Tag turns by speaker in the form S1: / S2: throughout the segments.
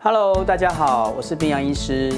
S1: Hello， 大家好，我是冰洋医师。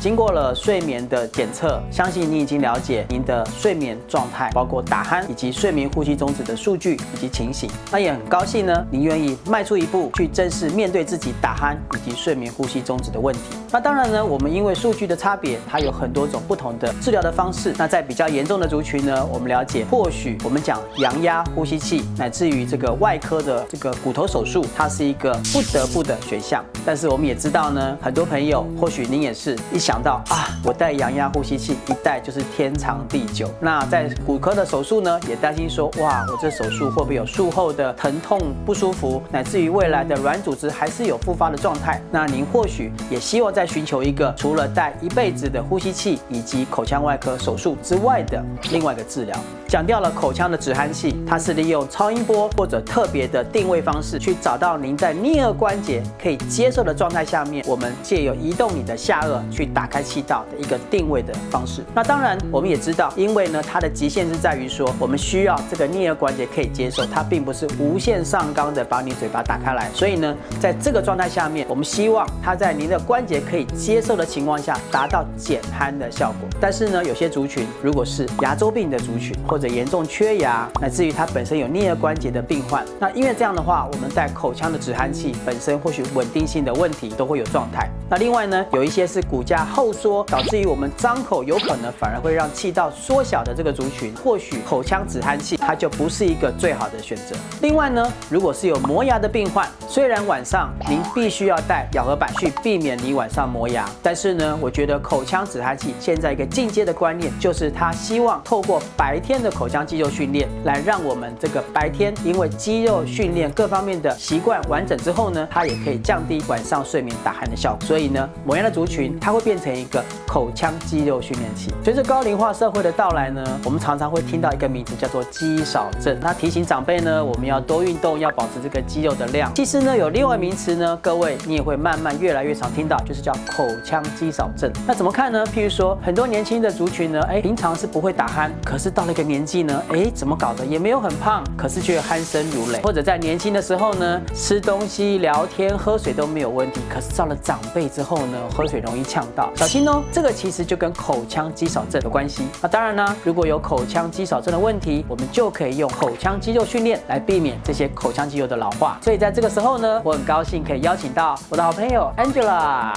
S1: 经过了睡眠的检测，相信你已经了解您的睡眠状态，包括打鼾以及睡眠呼吸中止的数据以及情形。那也很高兴呢，你愿意迈出一步去正式面对自己打鼾以及睡眠呼吸中止的问题。那当然呢，我们因为数据的差别，它有很多种不同的治疗的方式。那在比较严重的族群呢，我们了解或许我们讲阳压呼吸器，乃至于这个外科的这个骨头手术，它是一个不得不的选项。但是我们也知道呢，很多朋友或许您也是一想到啊，我戴阳压呼吸器一戴就是天长地久。那在骨科的手术呢，也担心说，哇，我这手术会不会有术后的疼痛不舒服，乃至于未来的软组织还是有复发的状态。那您或许也希望在寻求一个除了戴一辈子的呼吸器以及口腔外科手术之外的另外一个治疗。讲掉了口腔的止鼾器，它是利用超音波或者特别的定位方式，去找到您在颞颌关节可以接受的状态下面，我们借由移动你的下颚去打开气道的一个定位的方式。那当然，我们也知道，因为呢，它的极限是在于说，我们需要这个颞颌关节可以接受，它并不是无限上纲的把你嘴巴打开来。所以呢，在这个状态下面，我们希望它在您的关节可以接受的情况下，达到减鼾的效果。但是呢，有些族群如果是牙周病的族群，或者严重缺牙，乃至于它本身有颞颌关节的病患，那因为这样的话，我们戴口腔的止鼾器本身或许稳定性的问题都会有状态。那另外呢，有一些是骨架后缩，导致于我们张口有可能反而会让气道缩小的这个族群，或许口腔止鼾器它就不是一个最好的选择。另外呢，如果是有磨牙的病患，虽然晚上您必须要戴咬合板去避免你晚上磨牙，但是呢，我觉得口腔止鼾器现在一个进阶的观念，就是它希望透过白天的口腔肌肉训练，来让我们这个白天因为肌肉训练各方面的习惯完整之后呢，它也可以降低晚上睡眠打鼾的效果。所以呢，磨牙的族群它会变成一个口腔肌肉训练器。随着高龄化社会的到来呢，我们常常会听到一个名字叫做肌少症。那提醒长辈呢，我们要多运动，要保持这个肌肉的量。其实呢，有另外名词呢，各位你也会慢慢越来越常听到，就是叫口腔肌少症。那怎么看呢？譬如说，很多年轻的族群呢，平常是不会打鼾，可是到了一个年纪呢，怎么搞的也没有很胖，可是却鼾声如雷。或者在年轻的时候呢，吃东西、聊天、喝水都没有问题，可是到了长辈之后呢，喝水容易呛到，小心哦。这个其实就跟口腔肌少症有关系。那当然呢，如果有口腔肌少症的问题，我们就可以用口腔肌肉训练来避免这些口腔肌肉的老化。所以在这个时候呢，我很高兴可以邀请到我的好朋友 Angela。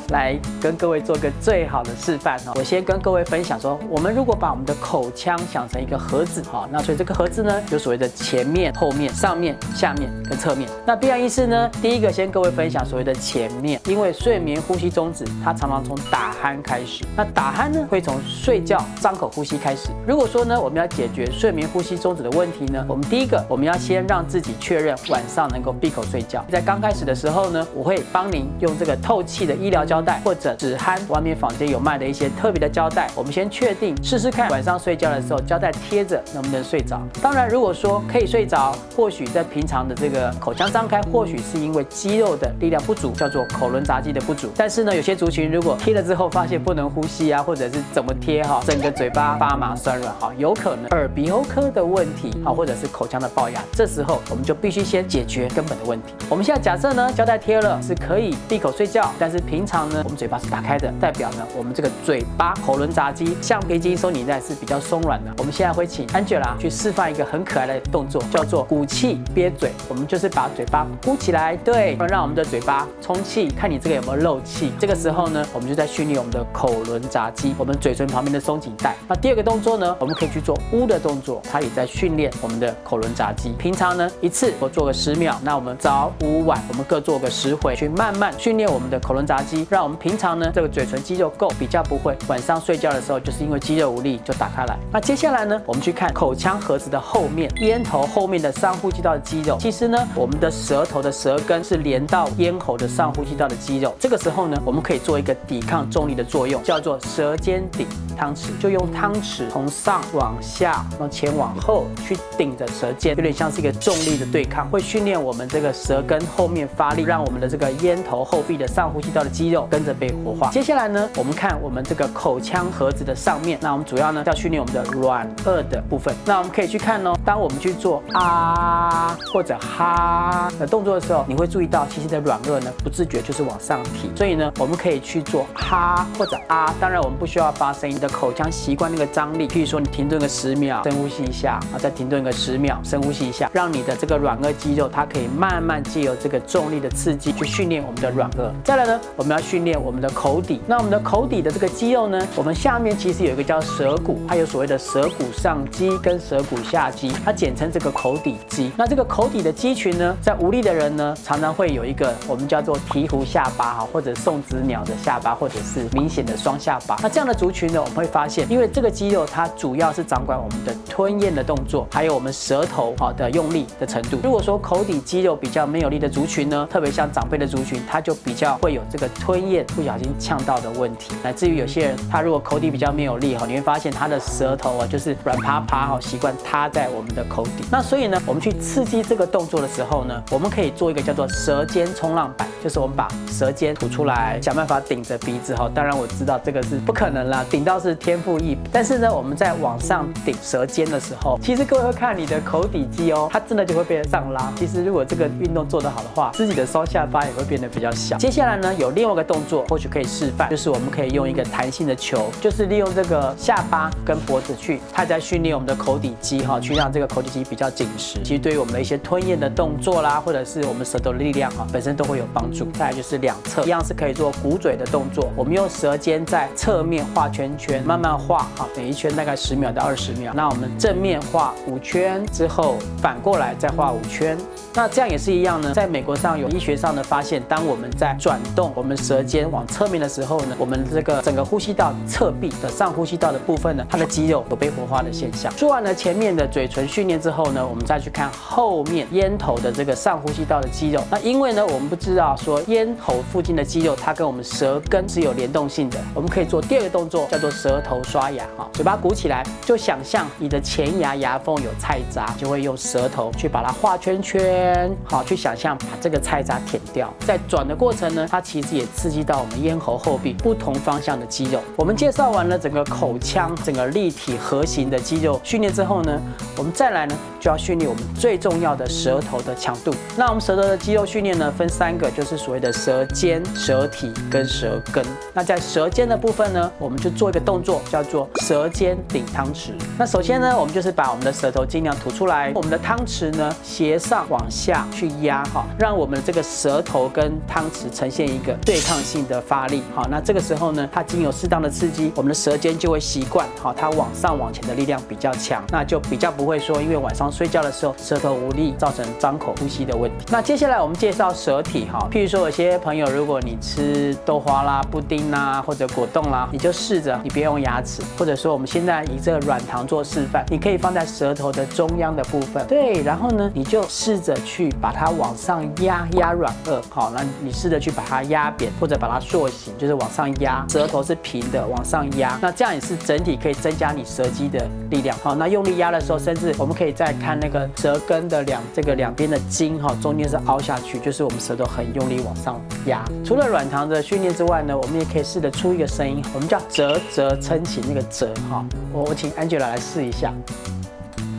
S1: 来跟各位做个最好的示范哈。我先跟各位分享说，我们如果把我们的口腔想成一个盒子哈，那所以这个盒子呢，有所谓的前面、后面、上面、下面跟侧面。那冰洋医师呢，第一个先各位分享所谓的前面，因为睡眠呼吸中止，它常常从打鼾开始。那打鼾呢，会从睡觉张口呼吸开始。如果说呢，我们要解决睡眠呼吸中止的问题呢，我们第一个，我们要先让自己确认晚上能够闭口睡觉。在刚开始的时候呢，我会帮您用这个透气的医疗胶带，或者止鼾外面坊间有卖的一些特别的胶带，我们先确定试试看，晚上睡觉的时候胶带贴着能不能睡着。当然，如果说可以睡着，或许在平常的这个口腔张开，或许是因为肌肉的力量不足，叫做口轮匝肌的不足。但是呢，有些族群如果贴了之后发现不能呼吸啊，或者是怎么贴哈，整个嘴巴发麻酸软哈，有可能耳鼻喉科的问题啊，或者是口腔的龅牙。这时候我们就必须先解决根本的问题。我们现在假设呢，胶带贴了是可以闭口睡觉，但是平常呢，我们嘴巴是打开的，代表呢，我们这个嘴巴口轮匝肌、橡皮筋收紧带是比较松软的。我们现在会请 Angela 去示范一个很可爱的动作，叫做鼓气憋嘴。我们就是把嘴巴鼓起来，对，让我们的嘴巴充气，看你这个有没有漏气。这个时候呢，我们就在训练我们的口轮匝肌，我们嘴唇旁边的松紧带。那第二个动作呢，我们可以去做呜的动作，它也在训练我们的口轮匝肌。平常呢，一次我做个10秒，那我们早午晚我们各做个10回，去慢慢训练我们的口轮匝肌，让我们平常呢这个嘴唇肌肉够，比较不会晚上睡觉的时候就是因为肌肉无力就打开来。那接下来呢，我们去看口腔盒子的后面，咽头后面的上呼吸道的肌肉。其实呢，我们的舌头的舌根是连到咽喉的上呼吸道的肌肉。这个时候呢，我们可以做一个抵抗重力的作用，叫做舌尖顶汤匙，就用汤匙从上往下，从前往后去顶着舌尖，有点像是一个重力的对抗，会训练我们这个舌根后面发力，让我们的这个咽头后壁的上呼吸道的肌肉肉跟着被活化。接下来呢，我们看我们这个口腔盒子的上面，那我们主要呢要训练我们的软腭的部分。那我们可以去看哦，当我们去做啊或者哈的动作的时候，你会注意到其实你的软腭呢不自觉就是往上提，所以呢我们可以去做哈或者啊。当然我们不需要发声音，你的口腔习惯那个张力，譬如说你停顿个10秒，深呼吸一下，然后再停顿个10秒，深呼吸一下，让你的这个软腭肌肉它可以慢慢借由这个重力的刺激去训练我们的软腭。再来呢，我们要训练我们的口底。那我们的口底的这个肌肉呢，我们下面其实有一个叫舌骨，还有所谓的舌骨上肌跟舌骨下肌，它简称这个口底肌。那这个口底的肌群呢，在无力的人呢，常常会有一个我们叫做鹈鹕下巴哈，或者送子鸟的下巴，或者是明显的双下巴。那这样的族群呢，我们会发现，因为这个肌肉它主要是掌管我们的吞咽的动作，还有我们舌头的用力的程度。如果说口底肌肉比较没有力的族群呢，特别像长辈的族群，它就比较会有这个吞咽不小心呛到的问题。乃至于有些人他如果口底比较没有力哈，你会发现他的舌头啊就是软趴趴哈，习惯塌在我们的口底。那所以呢，我们去刺激这个动作的时候呢，我们可以做一个叫做舌尖冲浪板，就是我们把舌尖吐出来，想办法顶着鼻子哈。当然我知道这个是不可能啦，顶到是天赋异禀。但是呢，我们在往上顶舌尖的时候，其实各位会看你的口底肌哦，它真的就会被上拉。其实如果这个运动做得好的话，自己的双下巴也会变得比较小。接下来呢，有另外一个动作，或许可以示范，就是我们可以用一个弹性的球，就是利用这个下巴跟脖子去，它在训练我们的口底肌哈，去让这个口底肌比较紧实。其实对于我们的一些吞咽的动作啦，或者是我们舌头的力量哈，本身都会有帮助。再来就是两侧一样是可以做鼓嘴的动作，我们用舌尖在侧面画圈圈，慢慢画啊，每一圈大概10秒到20秒。那我们正面画5圈之后，反过来再画5圈。那这样也是一样呢，在美国上有医学上的发现，当我们在转动我们舌尖往侧面的时候呢，我们这个整个呼吸道侧壁的上呼吸道的部分呢，它的肌肉有被活化的现象。做完了前面的嘴唇训练之后呢，我们再去看后面咽头的这个上呼吸道的肌肉。那因为呢，我们不知道说咽喉附近的肌肉它跟我们舌根是有联动性的，我们可以做第二个动作，叫做舌头刷牙啊，嘴巴鼓起来，就想象你的前牙牙缝有菜渣，就会用舌头去把它画圈圈，好，去想象把这个菜渣舔掉。在转的过程呢，它其实也刺激到我们咽喉后壁不同方向的肌肉。我们介绍完了整个口腔整个立体核心的肌肉训练之后呢，我们再来呢就要训练我们最重要的舌头的强度。那我们舌头的肌肉训练呢分3个，就是所谓的舌尖、舌体跟舌根。那在舌尖的部分呢，我们就做一个动作叫做舌尖顶汤匙。那首先呢，我们就是把我们的舌头尽量吐出来，我们的汤匙呢斜上往下去压哈，让我们这个舌头跟汤匙呈现一个对抗性的发力。好，那这个时候呢，它经有适当的刺激，我们的舌尖就会习惯好，它往上往前的力量比较强，那就比较不会说因为晚上睡觉的时候舌头无力造成张口呼吸的问题。那接下来我们介绍舌体哈，譬如说有些朋友如果你吃豆花啦、布丁啦或者果冻啦，你就试着你别用牙齿，或者说我们现在以这个软糖做示范，你可以放在舌头的中央的部分，对，然后呢你就试着去把它往上压软腭，好，那你试着去把它压扁或者把它塑形，就是往上压，舌头是平的往上压，那这样也是整体可以增加你舌肌的力量。好，那用力压的时候，甚至我们可以再看那个舌根的两边的筋哈，中间是凹下去，就是我们舌头很用力往上压。除了软糖的训练之外呢，我们也可以试着出一个声音，我们叫啧啧称奇，那个啧哈，我请 Angela 来试一下。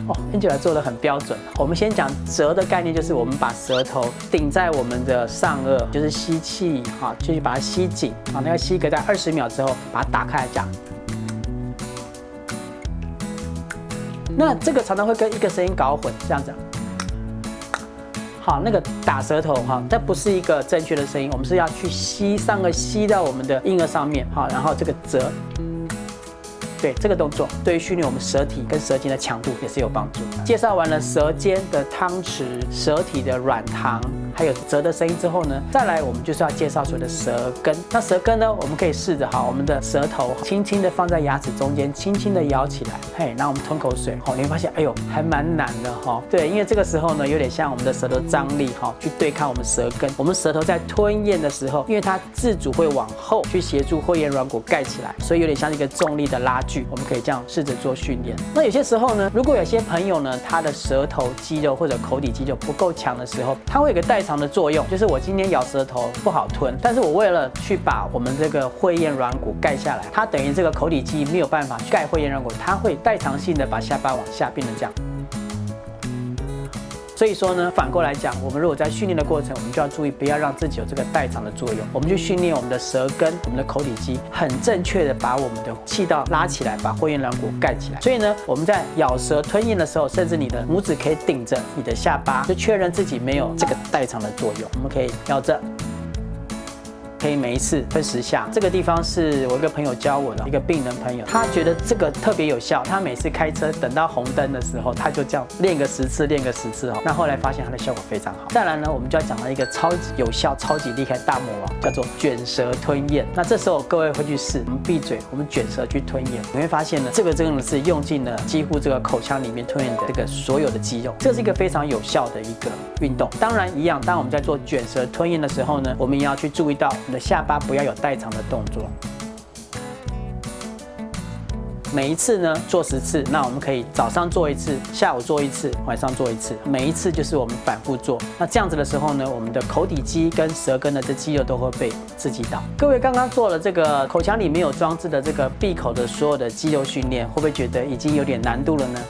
S1: 哦 ，Angela 做得很标准。我们先讲啧的概念，就是我们把舌头顶在我们的上颚，就是吸气，哈，继续把它吸紧，好，那要吸个在20秒之后，把它打开来讲。那这个常常会跟一个声音搞混，这样子。好，那个打舌头哈，这不是一个正确的声音，我们是要去吸上颚，吸到我们的硬腭上面，好，然后这个啧。对这个动作，对于训练我们舌体跟舌尖的强度也是有帮助。介绍完了舌尖的汤匙、舌体的软糖，还有啧的声音之后呢，再来我们就是要介绍所谓的舌根。那舌根呢，我们可以试着我们的舌头轻轻的放在牙齿中间，轻轻的咬起来，嘿，然后我们吞口水，你会发现，哎呦，还蛮难的哈。对，因为这个时候呢，有点像我们的舌头张力去对抗我们舌根。我们舌头在吞咽的时候，因为它自主会往后去协助会咽软骨盖起来，所以有点像一个重力的拉锯。我们可以这样试着做训练。那有些时候呢，如果有些朋友呢，他的舌头肌肉或者口底肌肉不够强的时候，他会有个代偿的作用，就是我今天咬舌头不好吞，但是我为了去把我们这个会厌软骨盖下来，它等于这个口底肌没有办法去盖会厌软骨，它会代偿性的把下巴往下变成这样。所以说呢，反过来讲，我们如果在训练的过程，我们就要注意，不要让自己有这个代偿的作用。我们去训练我们的舌根、我们的口底肌，很正确的把我们的气道拉起来，把会厌软骨盖起来。所以呢，我们在咬舌吞咽的时候，甚至你的拇指可以顶着你的下巴，就确认自己没有这个代偿的作用。我们可以咬着。可以每一次吞10下，这个地方是我一个朋友教我的，一个病人朋友，他觉得这个特别有效。他每次开车等到红灯的时候，他就这样练个10次，练个10次哦。那后来发现它的效果非常好。再来呢，我们就要讲到一个超级有效、超级厉害大魔王，叫做卷舌吞咽。那这时候各位会去试，我们闭嘴，我们卷舌去吞咽，你会发现呢，这个真的是用尽了几乎这个口腔里面吞咽的这个所有的肌肉，这是一个非常有效的一个运动。当然一样，当我们在做卷舌吞咽的时候呢，我们也要去注意到你的下巴不要有代偿的动作。每一次呢做10次，那我们可以早上做1次，下午做1次，晚上做1次，每一次就是我们反复做。那这样子的时候呢，我们的口底肌跟舌根的这肌肉都会被刺激到。各位刚刚做了这个口腔里面有装置的这个闭口的所有的肌肉训练，会不会觉得已经有点难度了呢？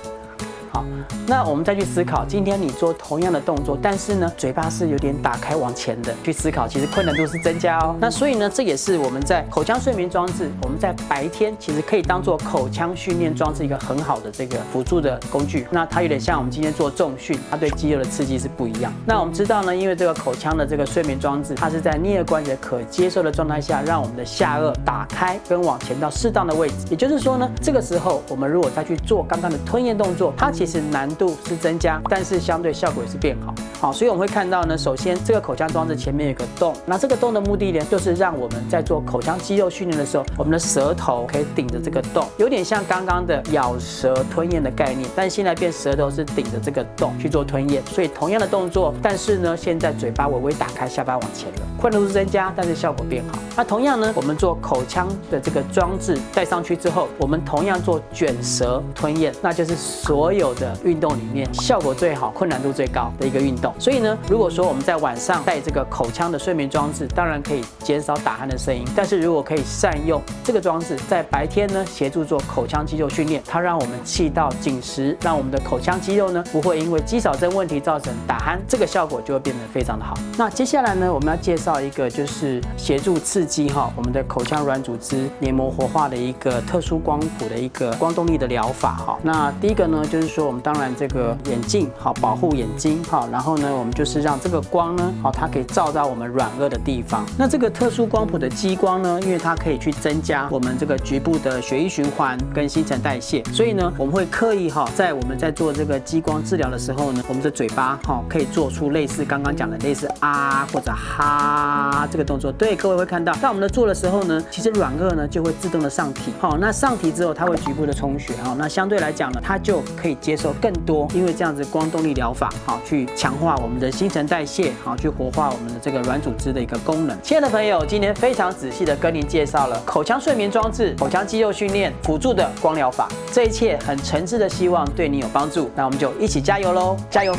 S1: 好，那我们再去思考，今天你做同样的动作，但是呢，嘴巴是有点打开往前的，去思考，其实困难度是增加哦。那所以呢，这也是我们在口腔睡眠装置，我们在白天其实可以当做口腔训练装置一个很好的这个辅助的工具。那它有点像我们今天做重训，它对肌肉的刺激是不一样。那我们知道呢，因为这个口腔的这个睡眠装置，它是在颞颌关节可接受的状态下，让我们的下颚打开跟往前到适当的位置。也就是说呢，这个时候我们如果再去做刚刚的吞咽动作，它其实难度是增加，但是相对效果也是变好。好，所以我们会看到呢，首先这个口腔装置前面有个洞，那这个洞的目的呢，就是让我们在做口腔肌肉训练的时候，我们的舌头可以顶着这个洞，有点像刚刚的咬舌吞咽的概念，但现在变舌头是顶着这个洞去做吞咽，所以同样的动作，但是呢，现在嘴巴微微打开，下巴往前了，困难度是增加，但是效果变好。那同样呢，我们做口腔的这个装置戴上去之后，我们同样做卷舌吞咽，那就是所有的运动里面效果最好、困难度最高的一个运动。所以呢，如果说我们在晚上戴这个口腔的睡眠装置，当然可以减少打鼾的声音，但是如果可以善用这个装置，在白天呢协助做口腔肌肉训练，它让我们气道紧实，让我们的口腔肌肉呢不会因为肌少症问题造成打鼾，这个效果就会变得非常的好。那接下来呢，我们要介绍一个就是协助刺激我们的口腔软组织黏膜活化的一个特殊光谱的一个光动力的疗法那第一个呢，就是说我们当然这个眼镜保护眼睛然后呢，我们就是让这个光呢它可以照到我们软腭的地方。那这个特殊光谱的激光呢，因为它可以去增加我们这个局部的血液循环跟新陈代谢，所以呢，我们会刻意在我们在做这个激光治疗的时候呢，我们的嘴巴可以做出类似刚刚讲的类似啊或者哈这个动作。对，各位会看到，当我们的做的时候呢，其实软腭呢就会自动的上提。那上提之后，它会局部的充血那相对来讲呢，它就可以接受更多，因为这样子光动力疗法去强化我们的新陈代谢去活化我们的这个软组织的一个功能。亲爱的朋友，今天非常仔细的跟您介绍了口腔睡眠装置、口腔肌肉训练辅助的光疗法，这一切很诚挚的希望对你有帮助。那我们就一起加油喽，加油！